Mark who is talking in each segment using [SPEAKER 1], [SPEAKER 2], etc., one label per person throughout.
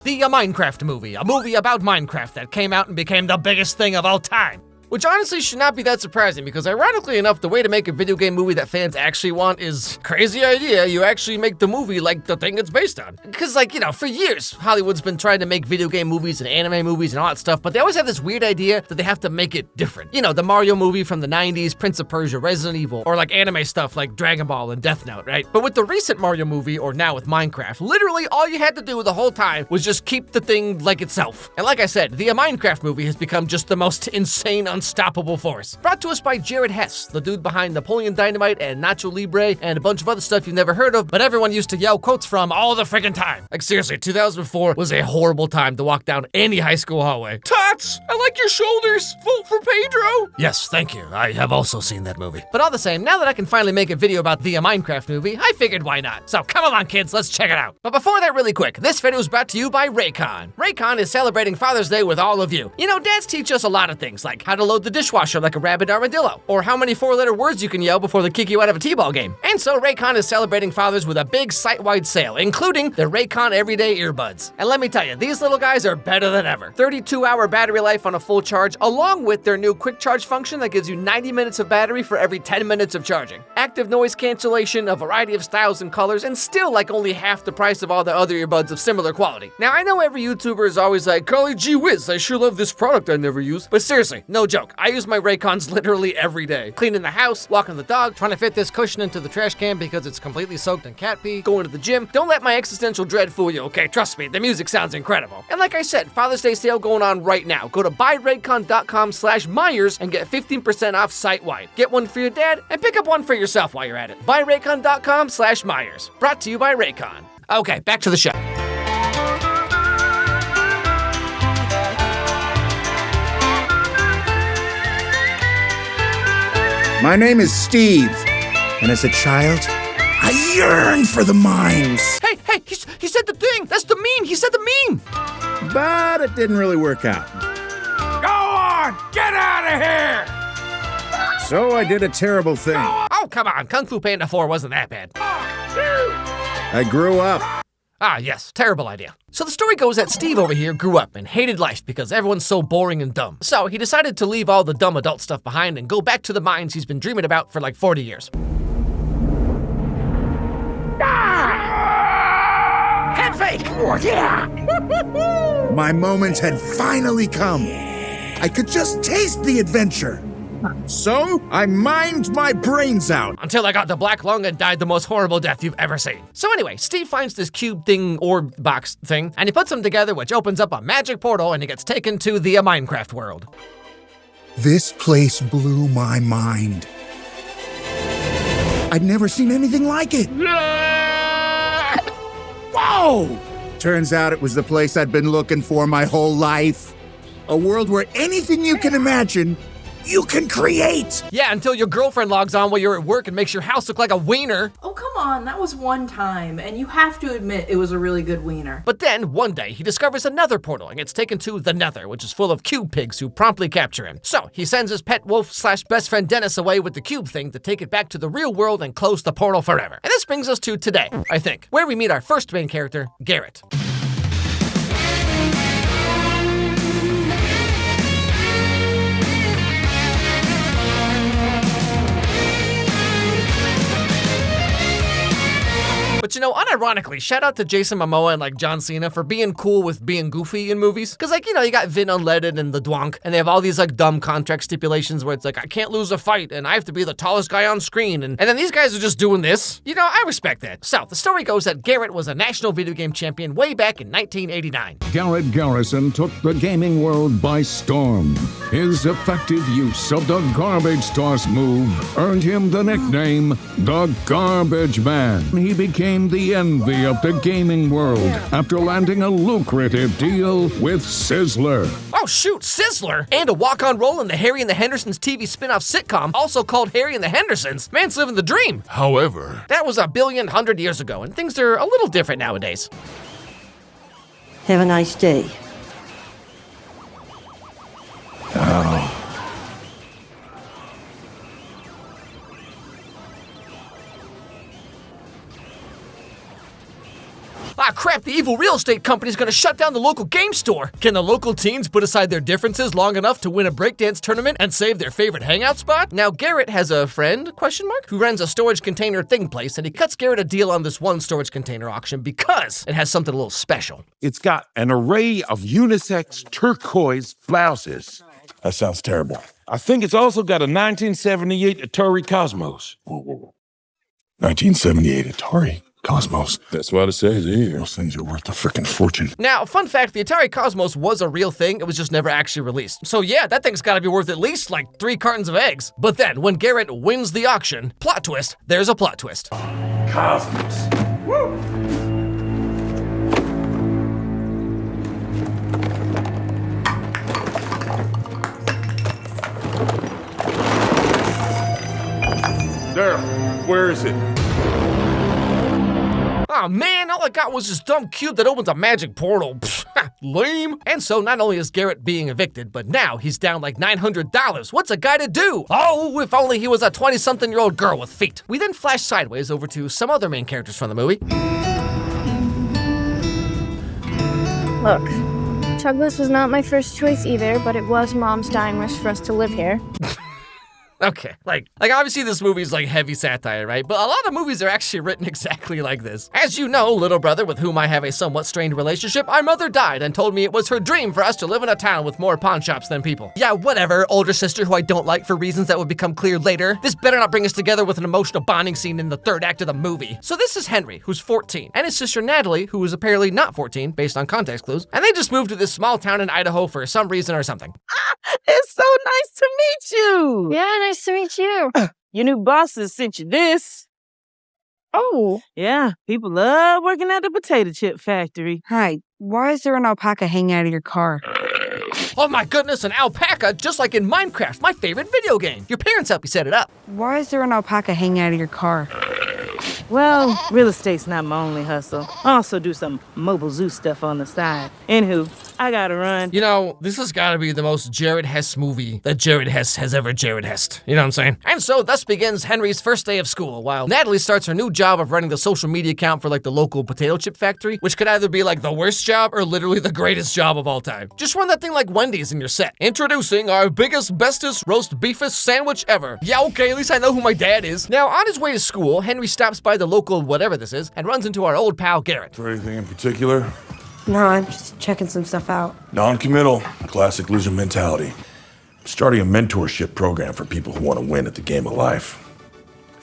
[SPEAKER 1] The Minecraft movie, a movie about Minecraft that came out and became the biggest thing of all time. Which honestly should not be that surprising because ironically enough, the way to make a video game movie that fans actually want is crazy idea. You actually make the movie like the thing it's based on. Because for years, Hollywood's been trying to make video game movies and anime movies and all that stuff, but they always have this weird idea that they have to make it different. The Mario movie from the 90s, Prince of Persia, Resident Evil, or like anime stuff like Dragon Ball and Death Note, right? But with the recent Mario movie, or now with Minecraft, literally all you had to do the whole time was just keep the thing like itself. And like I said, the Minecraft movie has become just the most insane, unstoppable force. Brought to us by Garrett, the dude behind Napoleon Dynamite and Nacho Libre and a bunch of other stuff you've never heard of, but everyone used to yell quotes from all the friggin' time. Like seriously, 2004 was a horrible time to walk down any high school hallway. Tots, I like your shoulders. Vote for Pedro. Yes, thank you. I have also seen that movie. But all the same, now that I can finally make a video about the Minecraft movie, I figured why not. So come along, kids, let's check it out. But before that, really quick, this video is brought to you by Raycon. Raycon is celebrating Father's Day with all of you. Dads teach us a lot of things, like how to load the dishwasher like a rabid armadillo, or how many 4-letter words you can yell before they kick you out of a t-ball game. And so Raycon is celebrating fathers with a big site-wide sale, including the Raycon Everyday Earbuds. And let me tell you, these little guys are better than ever. 32-hour battery life on a full charge, along with their new quick charge function that gives you 90 minutes of battery for every 10 minutes of charging. Active noise cancellation, a variety of styles and colors, and still like only half the price of all the other earbuds of similar quality. Now, I know every YouTuber is always like, golly gee whiz, I sure love this product I never use. But seriously, no joke, I use my Raycons literally every day. Cleaning the house, walking the dog, trying to fit this cushion into the trash can because it's completely soaked in cat pee, going to the gym. Don't let my existential dread fool you, okay? Trust me, the music sounds incredible. And like I said, Father's Day sale going on right now. Go to buyraycon.com/Meyers and get 15% off site-wide. Get one for your dad and pick up one for yourself while you're at it. Buyraycon.com/Meyers. Brought to you by Raycon. Okay, back to the show.
[SPEAKER 2] My name is Steve, and as a child, I yearned for the mines.
[SPEAKER 1] Hey, he said the thing. That's the meme. He said the meme.
[SPEAKER 2] But it didn't really work out.
[SPEAKER 3] Go on! Get out of here!
[SPEAKER 2] So I did a terrible thing.
[SPEAKER 1] Oh, come on. Kung Fu Panda 4 wasn't that bad.
[SPEAKER 2] I grew up.
[SPEAKER 1] Ah, yes. Terrible idea. So the story goes that Steve over here grew up and hated life because everyone's so boring and dumb. So he decided to leave all the dumb adult stuff behind and go back to the mines he's been dreaming about for like 40 years.
[SPEAKER 3] Head fake! Oh, yeah!
[SPEAKER 2] My moment had finally come. I could just taste the adventure. So I mined my brains out.
[SPEAKER 1] Until I got the black lung and died the most horrible death you've ever seen. So anyway, Steve finds this cube thing, orb box thing, and he puts them together, which opens up a magic portal, and he gets taken to the Minecraft world.
[SPEAKER 2] This place blew my mind. I'd never seen anything like it. Whoa! Turns out it was the place I'd been looking for my whole life. A world where anything you can imagine, you can create!
[SPEAKER 1] Yeah, until your girlfriend logs on while you're at work and makes your house look like a wiener.
[SPEAKER 4] Oh, come on, that was one time, and you have to admit it was a really good wiener.
[SPEAKER 1] But then, one day, he discovers another portal and gets taken to the Nether, which is full of cube pigs who promptly capture him. So, he sends his pet wolf/best friend Dennis away with the cube thing to take it back to the real world and close the portal forever. And this brings us to today, I think, where we meet our first main character, Garrett. But unironically, shout out to Jason Momoa and John Cena for being cool with being goofy in movies. Cause you got Vin Unleaded and the Dwonk, and they have all these dumb contract stipulations where it's I can't lose a fight and I have to be the tallest guy on screen. And then these guys are just doing this. I respect that. So the story goes that Garrett was a national video game champion way back in 1989.
[SPEAKER 5] Garrett Garrison took the gaming world by storm. His effective use of the garbage toss move earned him the nickname, the Garbage Man. He became the envy of the gaming world after landing a lucrative deal with Sizzler.
[SPEAKER 1] Oh shoot, Sizzler! And a walk-on role in the Harry and the Hendersons TV spin-off sitcom, also called Harry and the Hendersons. Man's living the dream.
[SPEAKER 3] However,
[SPEAKER 1] that was 100 years ago, and things are a little different nowadays.
[SPEAKER 6] Have a nice day.
[SPEAKER 3] oh.
[SPEAKER 1] Ah, crap, fact, the evil real estate company's gonna shut down the local game store. Can the local teens put aside their differences long enough to win a breakdance tournament and save their favorite hangout spot? Now, Garrett has a friend, who runs a storage container thing place, and he cuts Garrett a deal on this one storage container auction because it has something a little special.
[SPEAKER 3] It's got an array of unisex turquoise blouses.
[SPEAKER 7] That sounds terrible.
[SPEAKER 3] I think it's also got a 1978 Atari Cosmos.
[SPEAKER 7] Whoa. 1978 Atari Cosmos.
[SPEAKER 3] That's what it says here.
[SPEAKER 7] Those things are worth a freaking fortune.
[SPEAKER 1] Now, fun fact, the Atari Cosmos was a real thing, it was just never actually released. So yeah, that thing's gotta be worth at least like 3 cartons of eggs. But then, when Garrett wins the auction, plot twist, there's a plot twist.
[SPEAKER 3] Cosmos. Woo! There, where is it?
[SPEAKER 1] Aw man, all I got was this dumb cube that opens a magic portal. Pfft, lame. And so not only is Garrett being evicted, but now he's down like $900. What's a guy to do? Oh, if only he was a 20-something-year-old girl with feet. We then flash sideways over to some other main characters from the movie.
[SPEAKER 8] Look, Chugless was not my first choice either, but it was Mom's dying wish for us to live here.
[SPEAKER 1] Okay, like obviously this movie's like heavy satire, right? But a lot of movies are actually written exactly like this. As you know, little brother, with whom I have a somewhat strained relationship, our mother died and told me it was her dream for us to live in a town with more pawn shops than people. Yeah, whatever, older sister who I don't like for reasons that would become clear later. This better not bring us together with an emotional bonding scene in the 3rd act of the movie. So this is Henry, who's 14, and his sister Natalie, who is apparently not 14, based on context clues, and they just moved to this small town in Idaho for some reason or something.
[SPEAKER 9] It's so nice to meet you.
[SPEAKER 8] Yeah, nice to meet you.
[SPEAKER 9] Your new bosses sent you this.
[SPEAKER 8] Oh.
[SPEAKER 9] Yeah, people love working at the potato chip factory.
[SPEAKER 10] Hi, why is there an alpaca hanging out of your car?
[SPEAKER 1] Oh my goodness, an alpaca, just like in Minecraft, my favorite video game. Your parents helped you set it up.
[SPEAKER 10] Why is there an alpaca hanging out of your car?
[SPEAKER 9] Well, real estate's not my only hustle. I also do some mobile zoo stuff on the side. Anywho, I gotta run.
[SPEAKER 1] You know, this has gotta be the most Jared Hess movie that Jared Hess has ever Jared Hessed. You know what I'm saying? And so thus begins Henry's first day of school, while Natalie starts her new job of running the social media account for like the local potato chip factory, which could either be like the worst job or literally the greatest job of all time. Just run that thing like Wendy's in your set. Introducing our biggest, bestest, roast beefest sandwich ever. Yeah, okay, at least I know who my dad is. Now, on his way to school, Henry stops by the local whatever this is and runs into our old pal Garrett.
[SPEAKER 7] For anything in particular?
[SPEAKER 10] No, I'm just checking some stuff out.
[SPEAKER 7] Non-committal, classic loser mentality. Starting a mentorship program for people who want to win at the game of life.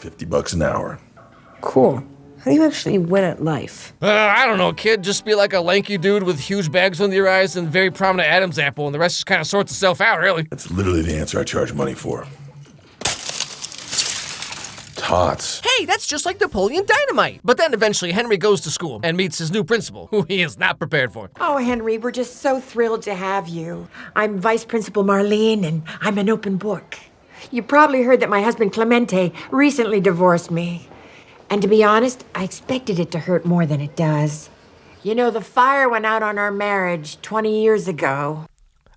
[SPEAKER 7] $50 an hour.
[SPEAKER 10] Cool. How do you actually win at life?
[SPEAKER 1] I don't know, kid. Just be like a lanky dude with huge bags under your eyes and very prominent Adam's apple, and the rest just kind of sorts itself out, really.
[SPEAKER 7] That's literally the answer I charge money for. Tots.
[SPEAKER 1] Hey, that's just like Napoleon Dynamite. But then eventually Henry goes to school and meets his new principal, who he is not prepared for.
[SPEAKER 11] Oh, Henry, we're just so thrilled to have you. I'm Vice Principal Marlene, and I'm an open book. You probably heard that my husband Clemente recently divorced me. And to be honest, I expected it to hurt more than it does. You know, the fire went out on our marriage 20 years ago.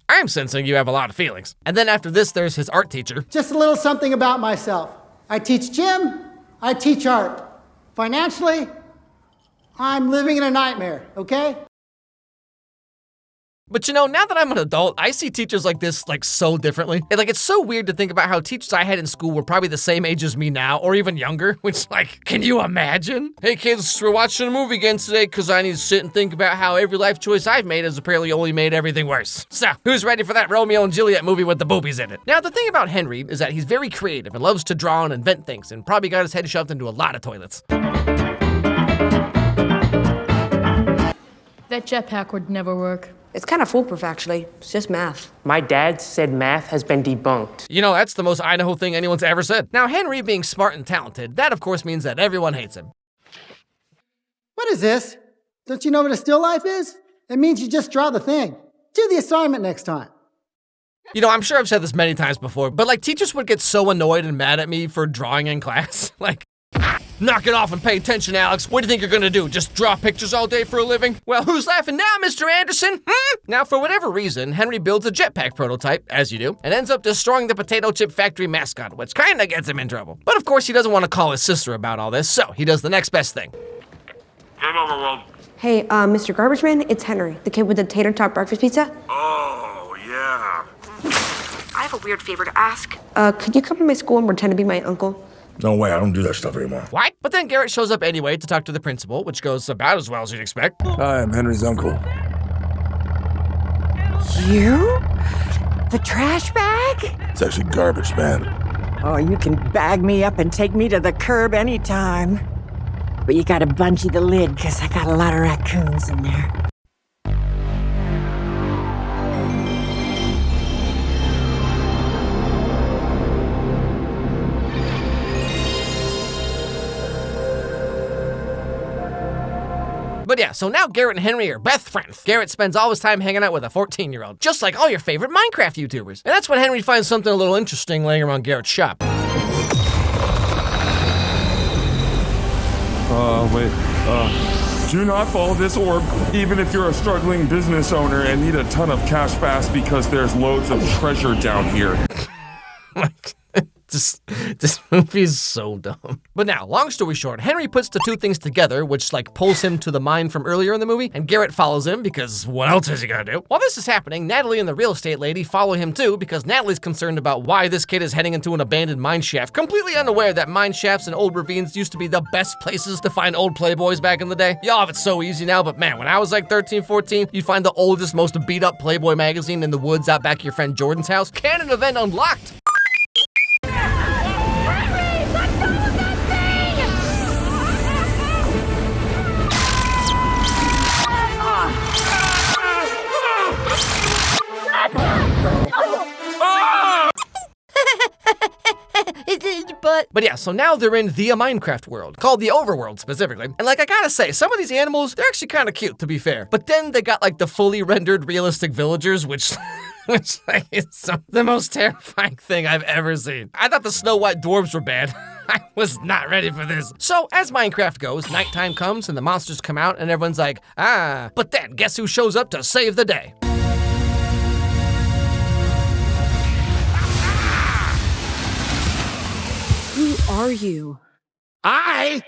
[SPEAKER 1] I'm sensing you have a lot of feelings. And then after this, there's his art teacher.
[SPEAKER 12] Just a little something about myself. I teach gym, I teach art. Financially, I'm living in a nightmare, okay?
[SPEAKER 1] But you know, now that I'm an adult, I see teachers like this like so differently. And like, it's so weird to think about how teachers I had in school were probably the same age as me now, or even younger, which like, can you imagine? Hey kids, we're watching a movie again today because I need to sit and think about how every life choice I've made has apparently only made everything worse. So, who's ready for that Romeo and Juliet movie with the boobies in it? Now, the thing about Henry is that he's very creative and loves to draw and invent things, and probably got his head shoved into a lot of toilets.
[SPEAKER 13] That jetpack would never work.
[SPEAKER 10] It's kind of foolproof, actually. It's just math.
[SPEAKER 14] My dad said math has been debunked.
[SPEAKER 1] You know, that's the most Idaho thing anyone's ever said. Now, Henry being smart and talented, that of course means that everyone hates him.
[SPEAKER 12] What is this? Don't you know what a still life is? It means you just draw the thing. Do the assignment next time.
[SPEAKER 1] You know, I'm sure I've said this many times before, but like teachers would get so annoyed and mad at me for drawing in class. Like, knock it off and pay attention, Alex. What do you think you're gonna do? Just draw pictures all day for a living? Well, who's laughing now, Mr. Anderson? Now, for whatever reason, Henry builds a jetpack prototype, as you do, and ends up destroying the potato chip factory mascot, which kinda gets him in trouble. But of course, he doesn't want to call his sister about all this, so he does the next best thing.
[SPEAKER 3] Game over, World.
[SPEAKER 10] Hey, Mr. Garbage Man, it's Henry, the kid with the tater tot breakfast pizza.
[SPEAKER 7] Oh, yeah.
[SPEAKER 10] I have a weird favor to ask. Could you come to my school and pretend to be my uncle?
[SPEAKER 7] No way, I don't do that stuff anymore.
[SPEAKER 1] What? But then Garrett shows up anyway to talk to the principal, which goes about as well as you'd expect.
[SPEAKER 7] Hi, I'm Henry's uncle.
[SPEAKER 11] You? The trash bag?
[SPEAKER 7] It's actually Garbage Man.
[SPEAKER 11] Oh, you can bag me up and take me to the curb anytime. But you gotta bungee the lid, because I got a lot of raccoons in there.
[SPEAKER 1] But yeah, so now Garrett and Henry are best friends. Garrett spends all his time hanging out with a 14-year-old, just like all your favorite Minecraft YouTubers. And that's when Henry finds something a little interesting laying around Garrett's shop.
[SPEAKER 15] Do not follow this orb, even if you're a struggling business owner and need a ton of cash fast because there's loads of treasure down here.
[SPEAKER 1] This movie is so dumb. But now, long story short, Henry puts the two things together, which pulls him to the mine from earlier in the movie, and Garrett follows him because what else is he gonna do? While this is happening, Natalie and the real estate lady follow him too because Natalie's concerned about why this kid is heading into an abandoned mine shaft, completely unaware that mine shafts and old ravines used to be the best places to find old playboys back in the day. Y'all have it so easy now, but man, when I was 13, 14, you'd find the oldest, most beat up Playboy magazine in the woods out back of your friend Jordan's house. Canon event unlocked. But yeah, so now they're in the Minecraft world, called the Overworld specifically. And I gotta say, some of these animals, they're actually kind of cute, to be fair. But then they got the fully rendered realistic villagers, which is the most terrifying thing I've ever seen. I thought the Snow White dwarves were bad. I was not ready for this. So, as Minecraft goes, nighttime comes and the monsters come out and everyone's like, ah. But then, guess who shows up to save the day?
[SPEAKER 10] Who are you?
[SPEAKER 2] I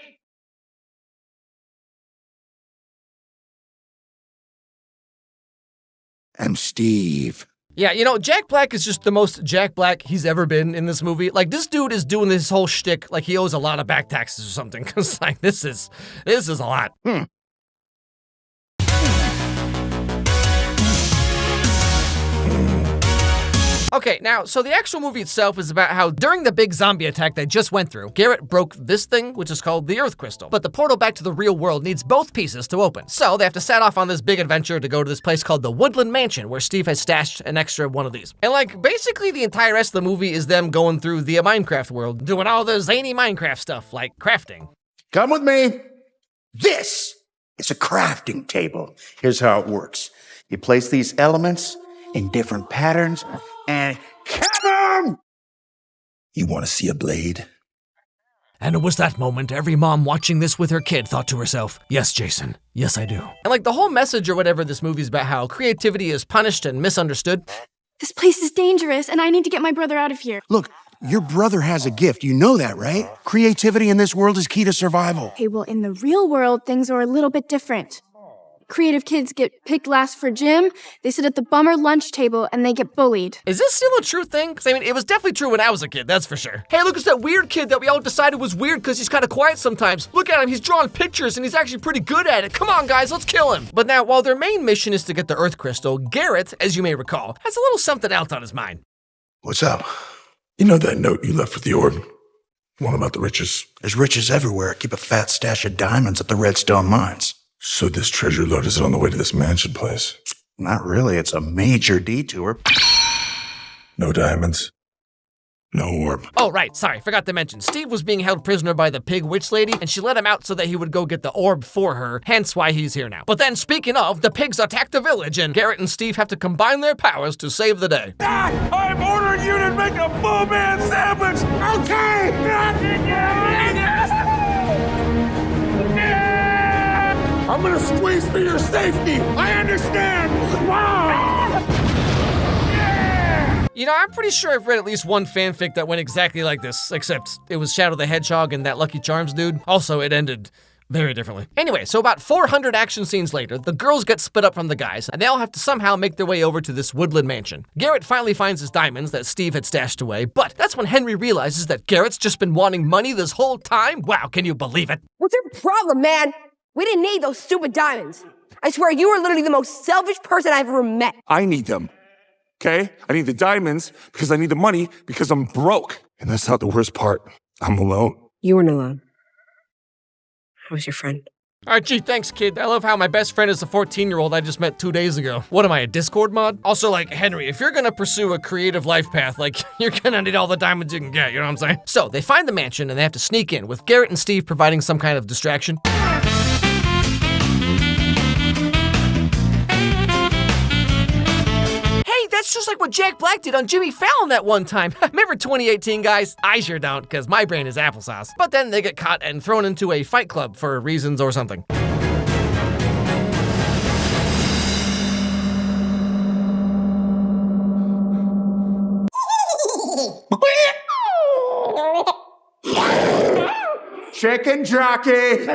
[SPEAKER 2] am Steve.
[SPEAKER 1] Yeah, Jack Black is just the most Jack Black he's ever been in this movie. This dude is doing this whole shtick like he owes a lot of back taxes or something, because this is a lot. Okay, now, so the actual movie itself is about how during the big zombie attack they just went through, Garrett broke this thing, which is called the Earth Crystal. But the portal back to the real world needs both pieces to open. So they have to set off on this big adventure to go to this place called the Woodland Mansion, where Steve has stashed an extra one of these. And basically the entire rest of the movie is them going through the Minecraft world, doing all the zany Minecraft stuff, like crafting.
[SPEAKER 2] Come with me. This is a crafting table. Here's how it works. You place these elements in different patterns and come! You want to see a blade?
[SPEAKER 1] And it was that moment every mom watching this with her kid thought to herself, yes, Jason, yes, I do. And the whole message or whatever this movie's about how creativity is punished and misunderstood.
[SPEAKER 8] This place is dangerous, and I need to get my brother out of here.
[SPEAKER 16] Look, your brother has a gift. You know that, right? Creativity in this world is key to survival.
[SPEAKER 8] Okay, well, in the real world, things are a little bit different. Creative kids get picked last for gym, they sit at the bummer lunch table, and they get bullied.
[SPEAKER 1] Is this still a true thing? Because it was definitely true when I was a kid, that's for sure. Hey, look, it's that weird kid that we all decided was weird because he's kind of quiet sometimes. Look at him, he's drawing pictures and he's actually pretty good at it. Come on, guys, let's kill him. But now, while their main mission is to get the Earth Crystal, Garrett, as you may recall, has a little something else on his mind.
[SPEAKER 7] What's up? You know that note you left with the orb? One about the riches?
[SPEAKER 16] There's riches everywhere. Keep a fat stash of diamonds at the Redstone mines.
[SPEAKER 7] So this treasure load is on the way to this mansion place?
[SPEAKER 16] Not really. It's a major detour.
[SPEAKER 7] No diamonds. No orb.
[SPEAKER 1] Oh, right. Sorry. Forgot to mention. Steve was being held prisoner by the pig witch lady, and she let him out so that he would go get the orb for her, hence why he's here now. But then, speaking of, the pigs attack the village, and Garrett and Steve have to combine their powers to save the day.
[SPEAKER 15] I'm ordering you to make a full man sandwich!
[SPEAKER 2] I'm gonna squeeze for your safety. I understand.
[SPEAKER 1] I'm pretty sure I've read at least one fanfic that went exactly like this, except it was Shadow the Hedgehog and that Lucky Charms dude. Also, it ended very differently. Anyway, so about 400 action scenes later, the girls get split up from the guys, and they all have to somehow make their way over to this woodland mansion. Garrett finally finds his diamonds that Steve had stashed away, but that's when Henry realizes that Garrett's just been wanting money this whole time. Wow, can you believe it?
[SPEAKER 10] What's your problem, man? We didn't need those stupid diamonds. I swear, you are literally the most selfish person I've ever met.
[SPEAKER 15] I need them, okay? I need the diamonds because I need the money because I'm broke. And that's not the worst part. I'm alone.
[SPEAKER 10] You weren't alone. I was your friend.
[SPEAKER 1] All right, gee, thanks, kid. I love how my best friend is a 14-year-old I just met 2 days ago. What am I, a Discord mod? Also, like, Henry, if you're gonna pursue a creative life path, like, you're gonna need all the diamonds you can get, you know what I'm saying? So, they find the mansion and they have to sneak in, with Garrett and Steve providing some kind of distraction. That's just like what Jack Black did on Jimmy Fallon that one time. Remember 2018, guys? I sure don't, because my brain is applesauce. But then they get caught and thrown into a fight club for reasons or something.
[SPEAKER 2] Chicken Jockey!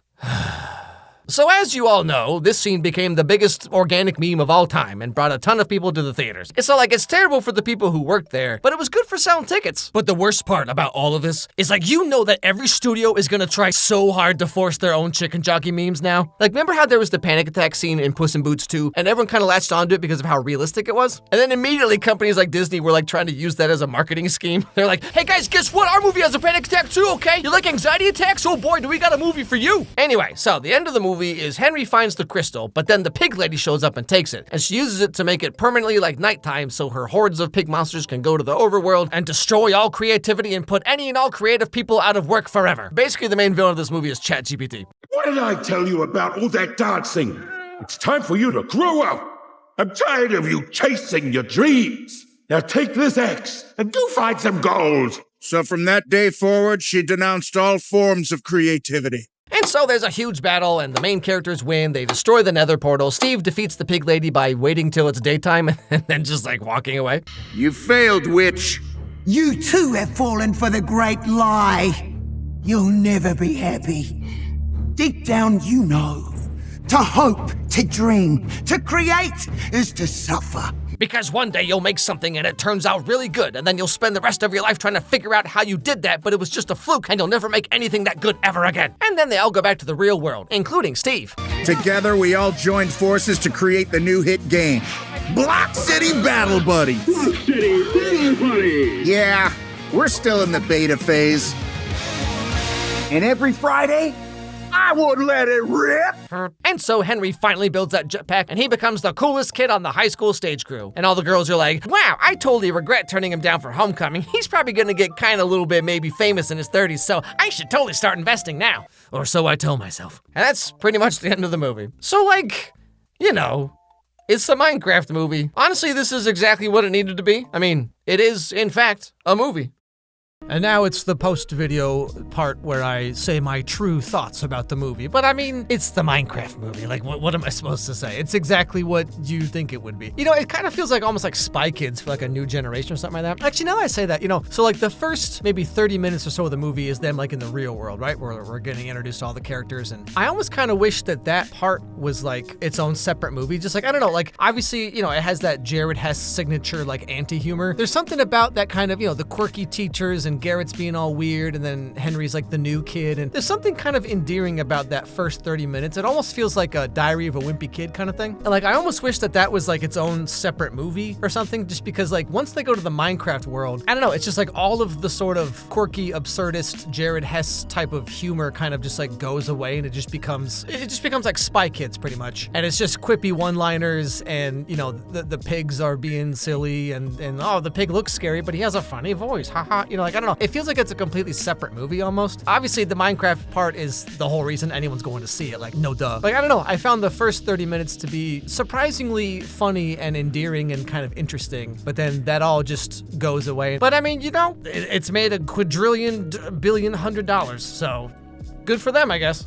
[SPEAKER 1] So as you all know, this scene became the biggest organic meme of all time and brought a ton of people to the theaters. So like, it's terrible for the people who worked there, but it was good for selling tickets. But the worst part about all of this is like, you know that every studio is gonna try so hard to force their own chicken jockey memes now. Like, remember how there was the panic attack scene in Puss in Boots 2 and everyone kind of latched onto it because of how realistic it was? And then immediately companies like Disney were like trying to use that as a marketing scheme. They're like, hey guys, guess what? Our movie has a panic attack too, okay? You like anxiety attacks? Oh boy, do we got a movie for you. Anyway, so the end of the movie is Henry finds the crystal, but then the pig lady shows up and takes it, and she uses it to make it permanently like nighttime so her hordes of pig monsters can go to the overworld and destroy all creativity and put any and all creative people out of work forever. Basically, the main villain of this movie is ChatGPT.
[SPEAKER 3] What did I tell you about all that dancing? It's time for you to grow up. I'm tired of you chasing your dreams. Now take this X and go find some gold.
[SPEAKER 16] So from that day forward, she denounced all forms of creativity.
[SPEAKER 1] And so there's a huge battle, and the main characters win. They destroy the nether portal. Steve defeats the pig lady by waiting till it's daytime and then just like walking away.
[SPEAKER 16] You failed, witch.
[SPEAKER 17] You too have fallen for the great lie. You'll never be happy. Deep down, you know. To hope, to dream, to create is to suffer.
[SPEAKER 1] Because one day you'll make something and it turns out really good, and then you'll spend the rest of your life trying to figure out how you did that, but it was just a fluke, and you'll never make anything that good ever again. And then they all go back to the real world, including Steve.
[SPEAKER 16] Together, we all joined forces to create the new hit game, Block City Battle Buddy.
[SPEAKER 3] Block City Battle Buddy.
[SPEAKER 16] Yeah, we're still in the beta phase.
[SPEAKER 17] And every Friday,
[SPEAKER 16] I would let it rip.
[SPEAKER 1] And so Henry finally builds that jetpack, and he becomes the coolest kid on the high school stage crew. And all the girls are like, wow, I totally regret turning him down for homecoming. He's probably gonna get kind of a little bit maybe famous in his 30s, so I should totally start investing now. Or so I tell myself. And that's pretty much the end of the movie. So like, you know, it's a Minecraft movie. Honestly, this is exactly what it needed to be. I mean, it is, in fact, a movie. And now it's the post-video part where I say my true thoughts about the movie. But I mean, it's the Minecraft movie. Like, what am I supposed to say? It's exactly what you think it would be. You know, it kind of feels like almost like Spy Kids for like a new generation or something like that. Actually, now that I say that, you know, so like the first maybe 30 minutes or so of the movie is them like in the real world, right? Where we're getting introduced to all the characters. And I almost kind of wish that that part was like its own separate movie. Just like, I don't know, like obviously, you know, it has that Jared Hess signature like anti-humor. There's something about that kind of, you know, the quirky teachers and Garrett's being all weird, and then Henry's like the new kid, and there's something kind of endearing about that first 30 minutes. It almost feels like a Diary of a Wimpy Kid kind of thing. And like, I almost wish that that was like its own separate movie or something, just because like once they go to the Minecraft world, I don't know, it's just like all of the sort of quirky, absurdist Jared Hess type of humor kind of just like goes away, and it just becomes like Spy Kids pretty much. And it's just quippy one-liners, and you know, the pigs are being silly, and oh, the pig looks scary, but he has a funny voice, haha. You know, like, I don't know, it feels like it's a completely separate movie almost. Obviously, the Minecraft part is the whole reason anyone's going to see it, like, no duh. Like, I don't know, I found the first 30 minutes to be surprisingly funny and endearing and kind of interesting, but then that all just goes away. But I mean, you know, it's made $250 billion, so good for them, I guess.